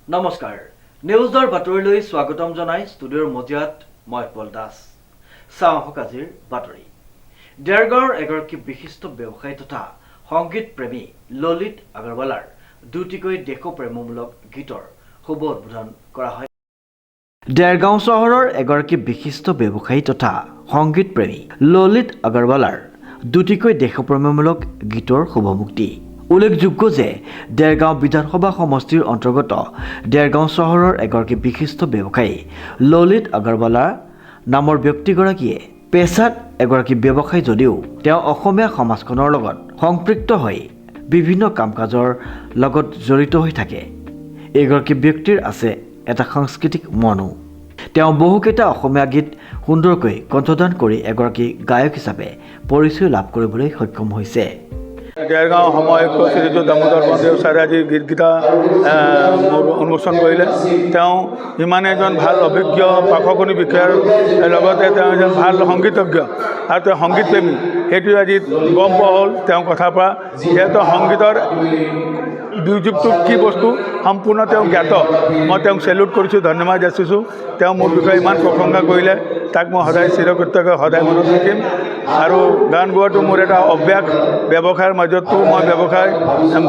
নমস্কাৰ নিউজৰ বাতৰিলৈ স্বাগতম জনাই ষ্টুডিঅ'ৰ মজিয়াত মই পল দাস চাওঁহক আজিৰ বাতৰি দেৰগাঁৱৰ এগৰাকী বিশিষ্ট ব্যৱসায়ী তথা সংগীত প্ৰেমী ললিত আগৰৱালাৰ দুটিকৈ দেশপ্ৰেমমূলক গীতৰ শুভ উদ্বোধন কৰা হয় দেৰগাঁও চহৰৰ এগৰাকী বিশিষ্ট ব্যৱসায়ী তথা সংগীত প্ৰেমী ললিত আগৰৱালাৰ দুটিকৈ দেশপ্ৰেমমূলক গীতৰ শুভমুক্তি উল্লেখযোগ্য যে দেৰগাঁও বিধানসভা সমষ্টিৰ অন্তৰ্গত দেৰগাঁও চহৰৰ এগৰাকী বিশিষ্ট ব্যৱসায়ী ললিত আগৰৱালা নামৰ ব্যক্তিগৰাকীয়ে পেছাত এগৰাকী ব্যৱসায়ী যদিও তেওঁ অসমীয়া সমাজখনৰ লগত সংপৃক্ত হৈ বিভিন্ন কাম কাজৰ লগত জড়িত হৈ থাকে এগৰাকী ব্যক্তিৰ আছে এটা সাংস্কৃতিক মনো তেওঁ বহুকেইটা অসমীয়া গীত সুন্দৰকৈ কণ্ঠদান কৰি এগৰাকী গায়ক হিচাপে পৰিচয় লাভ কৰিবলৈ সক্ষম হৈছে দেৰগাঁও সময়ক শ্ৰীযুত দামোদৰ বনদেউ ছাৰে আজি গীতকেইটা মোৰ উন্মোচন কৰিলে তেওঁ ইমান এজন ভাল অভিজ্ঞ পাশকনি বিষয়াৰ লগতে তেওঁ এজন ভাল সংগীতজ্ঞ আৰু তেওঁ সংগীতপ্ৰেমী সেইটো আজি গম পোৱা হ'ল তেওঁৰ কথাৰ পৰা যিহেতু সংগীতৰ মিউজিকটো কি বস্তু সম্পূৰ্ণ তেওঁ জ্ঞাত মই তেওঁক চেলুট কৰিছোঁ ধন্যবাদ যাচিছোঁ তেওঁ মোৰ বিষয়ে ইমান প্ৰশংসা কৰিলে তাক মই সদায় চিৰকৃতজ্ঞ সদায় মনত ৰাখিম আৰু গান গোৱাটো মোৰ এটা অভ্যাস ব্যৱসায়ৰ মাজতো মই ব্যৱসায়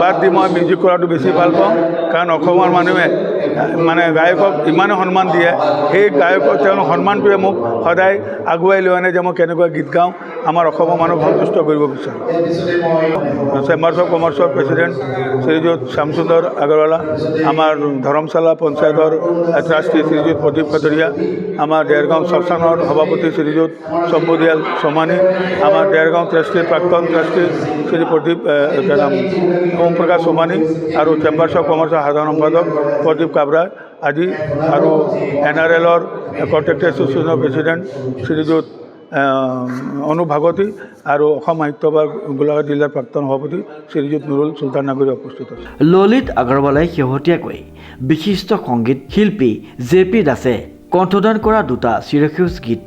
বাদ দি মই মিউজিক কৰাটো বেছি ভাল পাওঁ কাৰণ অসমৰ মানুহে মানে গায়কক ইমানে সন্মান দিয়ে সেই গায়কক তেওঁলোক সন্মানটোৱে মোক সদায় আগুৱাই লৈ আনে যে মই কেনেকুৱা গীত গাওঁ আমাৰ অসমৰ মানুহক সন্তুষ্ট কৰিব বিচাৰোঁ চেম্বাৰ্ছ অফ কমাৰ্চৰ প্ৰেচিডেণ্ট শ্ৰীযুত শ্যামসুন্দৰ আগৰৱালা আমাৰ ধৰমশালা পঞ্চায়তৰ ট্ৰাষ্টি শ্ৰীযুত প্ৰদীপ কাটৰীয়া আমাৰ দেৰগাঁও শ্মশানৰ সভাপতি শ্ৰীযুত শম্ভুদিয়াল সোমানী আমাৰ দেৰগাঁও ট্ৰাষ্টিৰ প্ৰাক্তন ট্ৰাষ্টি শ্ৰী প্ৰদীপ নাম ওম প্ৰকাশ সোমানী আৰু চেম্বাৰ্ছ অফ কমাৰ্চৰ সাধাৰণ সম্পাদক প্ৰদীপ কাবৰা আদি আৰু NRLৰ কণ্ট্ৰেক্টৰ এছ'চিয়েশ্যনৰ প্ৰেচিডেণ্ট শ্ৰীযুত অনুপ ভাগৱতী আৰু অসম সাহিত্য সভাৰ গোলাঘাট জিলাৰ প্ৰাক্তন সভাপতি শ্ৰীযুত নুৰুল চুলতান নাগৰী উপস্থিত আছে ললিত আগৰৱালাই শেহতীয়াকৈ বিশিষ্ট সংগীত শিল্পী JP দাসে কণ্ঠদান কৰা দুটা চিৰসেউজ গীত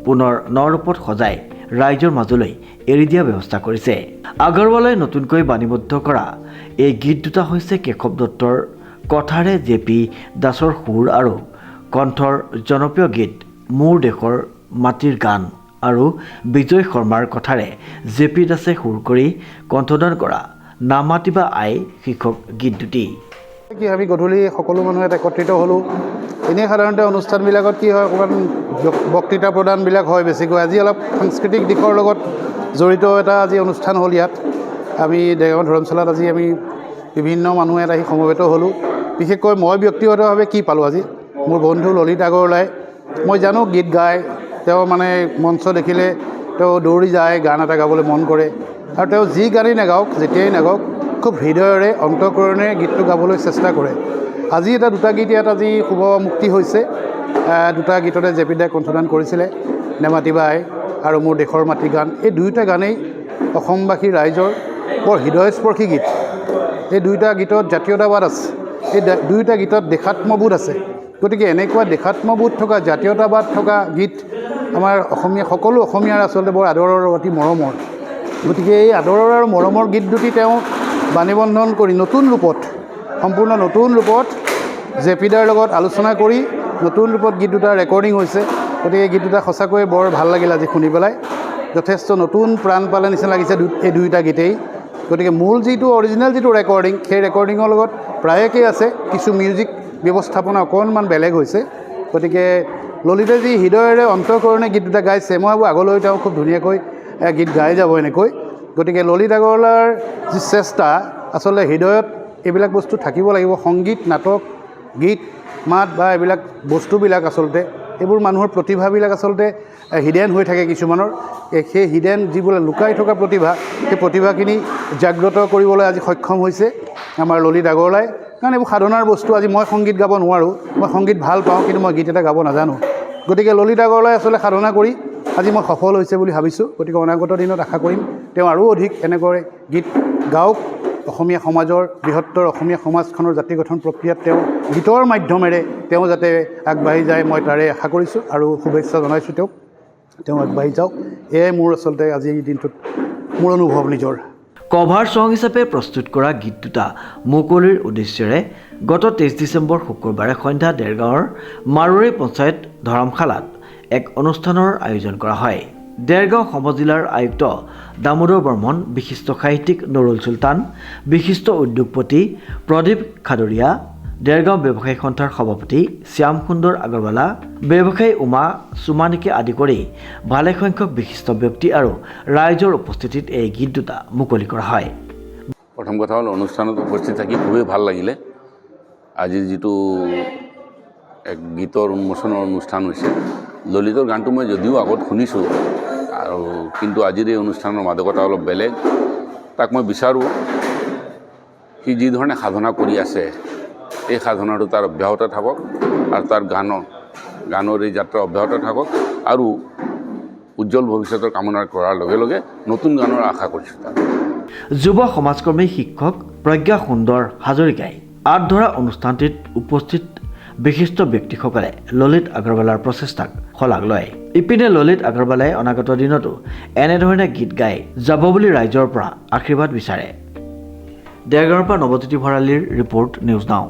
পুনৰ নৰূপত সজাই ৰাইজৰ মাজলৈ এৰি দিয়া ব্যৱস্থা কৰিছে আগৰৱালাই নতুনকৈ বাণীবদ্ধ কৰা এই গীত দুটা হৈছে কেশৱ দত্তৰ কথাৰে JP দাসৰ সুৰ আৰু কণ্ঠৰ জনপ্ৰিয় গীত মোৰ দেশৰ মাটিৰ গান আৰু বিজয় শৰ্মাৰ কথাৰে JP দাসে সুৰ কৰি কণ্ঠদান কৰা নামাতিবা আই শীৰ্ষক গীত দুটি কি আমি গধূলি সকলো মানুহ একত্ৰিত হ'লোঁ এনেই সাধাৰণতে অনুষ্ঠানবিলাকত কি হয় অকণমান বক্তৃতা প্ৰদানবিলাক হয় বেছিকৈ আজি অলপ সাংস্কৃতিক দিশৰ লগত জড়িত এটা আজি অনুষ্ঠান হ'ল ইয়াত আমি দেৰগাঁও ধৰমশালাত আজি আমি বিভিন্ন মানুহ ইয়াত আহি সমবেত হ'লোঁ বিশেষকৈ মই ব্যক্তিগতভাৱে কি পালোঁ আজি মোৰ বন্ধু ললিত আগৰৱালাই মই জানো গীত গায় তেওঁ মানে মঞ্চ দেখিলে তেওঁ দৌৰি যায় গান এটা গাবলৈ মন কৰে আৰু তেওঁ যি গানেই নাগাওক যেতিয়াই নাগাওক খুব হৃদয়ৰে অন্তঃকৰণেৰে গীতটো গাবলৈ চেষ্টা কৰে আজি এটা দুটা গীত ইয়াত আজি শুভ মুক্তি হৈছে দুটা গীততে JP দাই কণ্ঠদান কৰিছিলে নেমাতিবা আই আৰু মোৰ দেশৰ মাটি গান এই দুয়োটা গানেই অসমবাসী ৰাইজৰ বৰ হৃদয়স্পৰ্শী গীত এই দুয়োটা গীতত জাতীয়তাবাদ আছে এই দুয়োটা গীতত দেশাত্মবোধ আছে গতিকে এনেকুৱা দেশাত্মবোধ থকা জাতীয়তাবাদ থকা গীত আমাৰ অসমীয়া সকলো অসমীয়াৰ আচলতে বৰ আদৰৰ অতি মৰমৰ গতিকে এই আদৰৰ আৰু মৰমৰ গীত দুটি তেওঁ বাণীবন্ধন কৰি নতুন ৰূপত সম্পূৰ্ণ নতুন ৰূপত JP দাৰ লগত আলোচনা কৰি নতুন ৰূপত গীত দুটা ৰেকৰ্ডিং হৈছে গতিকে গীত দুটা সঁচাকৈ বৰ ভাল লাগিল আজি শুনি পেলাই যথেষ্ট নতুন প্ৰাণ পালে নিচিনা লাগিছে এই দুয়োটা গীতেই গতিকে মূল যিটো অৰিজিনেল যিটো ৰেকৰ্ডিং সেই ৰেকৰ্ডিঙৰ লগত প্ৰায় একেই আছে কিছু মিউজিক ব্যৱস্থাপনা অকণমান বেলেগ হৈছে গতিকে ললিতে যি হৃদয়েৰে অন্তঃকৰণে গীত দুটা গাইছে মই ভাবোঁ আগলৈ তেওঁ খুব ধুনীয়াকৈ গীত গাই যাব এনেকৈ গতিকে ললিত আগৰৱালাৰ যি চেষ্টা আচলতে হৃদয়ত এইবিলাক বস্তু থাকিব লাগিব সংগীত নাটক গীত মাত বা এইবিলাক বস্তুবিলাক আচলতে এইবোৰ মানুহৰ প্ৰতিভাবিলাক আচলতে হিডেন হৈ থাকে কিছুমানৰ সেই হিডেন যিবোৰ লুকাই থকা প্ৰতিভা সেই প্ৰতিভাখিনি জাগ্ৰত কৰিবলৈ আজি সক্ষম হৈছে আমাৰ ললিত আগৰৱালাই কাৰণ এইবোৰ সাধনাৰ বস্তু আজি মই সংগীত গাব নোৱাৰোঁ মই সংগীত ভাল পাওঁ কিন্তু মই গীত এটা গাব নাজানো গতিকে ললিত আগৰৱালাই আচলতে সাধনা কৰি আজি মই সফল হৈছে বুলি ভাবিছোঁ গতিকে অনাগত দিনত আশা কৰিম তেওঁ আৰু অধিক এনেকৈ গীত গাওক অসমীয়া সমাজৰ বৃহত্তৰ অসমীয়া সমাজখনৰ জাতি গঠন প্ৰক্ৰিয়াত তেওঁ গীতৰ মাধ্যমেৰে তেওঁ যাতে আগবাঢ়ি যায় মই তাৰে আশা কৰিছোঁ আৰু শুভেচ্ছা জনাইছোঁ তেওঁ আগবাঢ়ি যাওক এয়াই মোৰ আচলতে আজি এই দিনটোত মোৰ অনুভৱ নিজৰ কভাৰ ছং হিচাপে প্ৰস্তুত কৰা গীত দুটা মুকলিৰ উদ্দেশ্যেৰে গত 23 ডিচেম্বৰ শুক্ৰবাৰে সন্ধ্যা দেৰগাঁৱৰ মাৰোৱাৰী পঞ্চায়ত ধৰমশালাত এক অনুষ্ঠানৰ আয়োজন কৰা হয়। দেৰগাঁও সমজিলাৰ আয়ুক্ত দামোদৰ বৰ্মন, বিশিষ্ট সাহিত্যিক নুৰুল চুলতান, বিশিষ্ট উদ্যোগপতি প্ৰদীপ খাদৰীয়া, দেৰগাঁও ব্যৱসায়ী সন্থাৰ সভাপতি শ্যাম সুন্দৰ আগৰৱালা, ব্যৱসায়ী উমা চুমানিকে আদি কৰি ভালেসংখ্যক বিশিষ্ট ব্যক্তি আৰু ৰাইজৰ উপস্থিতিত এই গীত দুটা মুকলি কৰা হয়। প্ৰথম কথা হ'ল অনুষ্ঠানত উপস্থিত থাকি খুবেই ভাল লাগিলে। আজিৰ যিটো এক গীতৰ উন্মোচনৰ অনুষ্ঠান হৈছে, ললিতৰ গানটো মই যদিও আগত শুনিছোঁ আৰু কিন্তু আজিৰ এই অনুষ্ঠানৰ মাদকতা অলপ বেলেগ। তাক মই বিচাৰোঁ সি যি ধৰণে সাধনা কৰি আছে এই সাধনাটো তাৰ অব্যাহত থাকক আৰু তাৰ গানৰ এই যাত্ৰা অব্যাহত থাকক আৰু উজ্জ্বল ভৱিষ্যতৰ কামনা কৰাৰ লগে লগে নতুন গানৰ আশা কৰিছোঁ তাক। যুৱ সমাজকৰ্মী শিক্ষক প্ৰজ্ঞা সুন্দৰ হাজৰিকাই আঁত ধৰা অনুষ্ঠানটিত উপস্থিত বিশিষ্ট ব্যক্তিসকলে ললিত আগৰৱালাৰ প্ৰচেষ্টাক শলাগ লয়। ইপিনে ললিত আগৰৱালাই অনাগত দিনতো এনেধৰণে গীত গাই যাব বুলি ৰাইজৰ পৰা আশীৰ্বাদ বিচাৰে। দেৰগাঁৱৰ পৰা নৱজ্যোতি ভৰালীৰ ৰিপৰ্ট, নিউজ নাও।